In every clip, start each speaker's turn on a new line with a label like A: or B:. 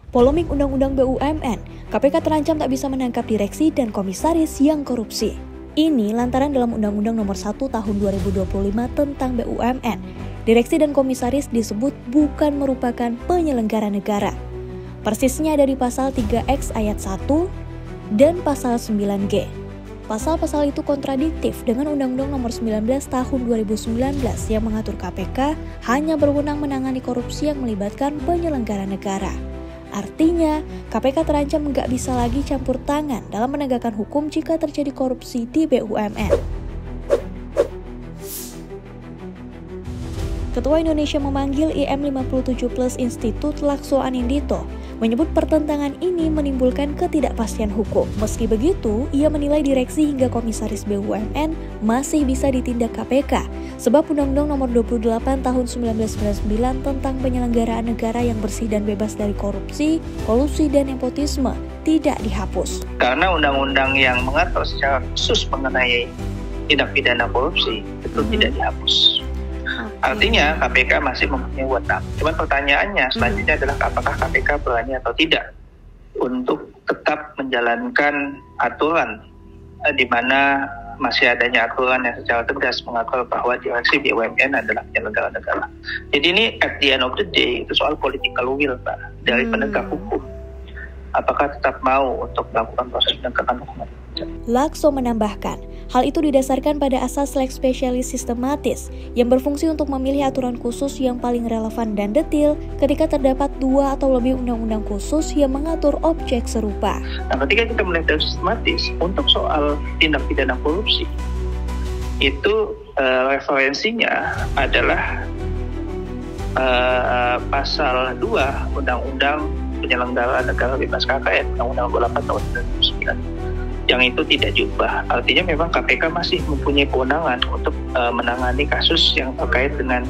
A: Polemik Undang-Undang BUMN, KPK terancam tak bisa menangkap direksi dan komisaris yang korupsi. Ini lantaran dalam Undang-Undang Nomor 1 Tahun 2025 tentang BUMN, direksi dan komisaris disebut bukan merupakan penyelenggara negara. Persisnya ada di Pasal 3X Ayat 1 dan Pasal 9G. Pasal-pasal itu kontradiktif dengan Undang-Undang Nomor 19 Tahun 2019 yang mengatur KPK hanya berwenang menangani korupsi yang melibatkan penyelenggara negara. Artinya, KPK terancam nggak bisa lagi campur tangan dalam menegakkan hukum jika terjadi korupsi di BUMN. Ketua Indonesia memanggil IM57+ Institut Lakso Anindito menyebut pertentangan ini menimbulkan ketidakpastian hukum. Meski begitu, ia menilai direksi hingga komisaris BUMN masih bisa ditindak KPK sebab Undang-Undang Nomor 28 Tahun 1999 tentang penyelenggaraan negara yang bersih dan bebas dari korupsi, kolusi, dan nepotisme tidak dihapus.
B: Karena undang-undang yang mengatur secara khusus mengenai tindak pidana korupsi itu tidak dihapus. Artinya KPK masih mempunyai wewenang. Cuma pertanyaannya selanjutnya adalah apakah KPK berani atau tidak untuk tetap menjalankan aturan di mana masih adanya aturan yang secara tegas mengatur bahwa direksi BUMN adalah penyelenggara negara. Jadi ini at the end of the day itu soal political will, Pak, dari penegak hukum. Apakah tetap mau untuk melakukan proses penegakan hukum?
A: Lakso menambahkan, hal itu didasarkan pada asas lex specialis sistematis yang berfungsi untuk memilih aturan khusus yang paling relevan dan detil ketika terdapat 2 atau lebih undang-undang khusus yang mengatur objek serupa.
B: Nah, ketika kita melihat sistematis untuk soal tindak pidana korupsi, itu referensinya adalah pasal 2 Undang-Undang Penyelenggara Negara Bebas KKN, Undang-Undang 28 tahun 2009. Yang itu tidak diubah. Artinya memang KPK masih mempunyai kewenangan untuk menangani kasus yang terkait dengan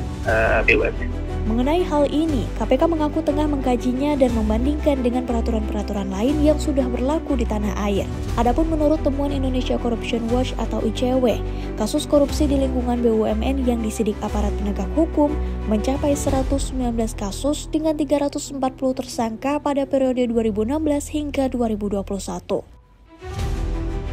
B: BUMN.
A: Mengenai hal ini, KPK mengaku tengah mengkajinya dan membandingkan dengan peraturan-peraturan lain yang sudah berlaku di tanah air. Adapun menurut temuan Indonesia Corruption Watch atau ICW, kasus korupsi di lingkungan BUMN yang disidik aparat penegak hukum mencapai 119 kasus dengan 340 tersangka pada periode 2016 hingga 2021.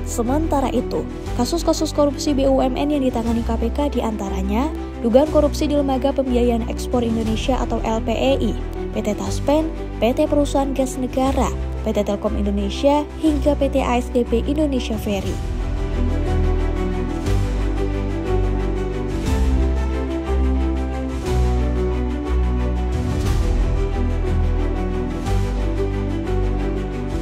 A: Sementara itu, kasus-kasus korupsi BUMN yang ditangani KPK diantaranya dugaan korupsi di Lembaga Pembiayaan Ekspor Indonesia atau LPEI, PT Taspen, PT Perusahaan Gas Negara, PT Telkom Indonesia, hingga PT ASDP Indonesia Ferry.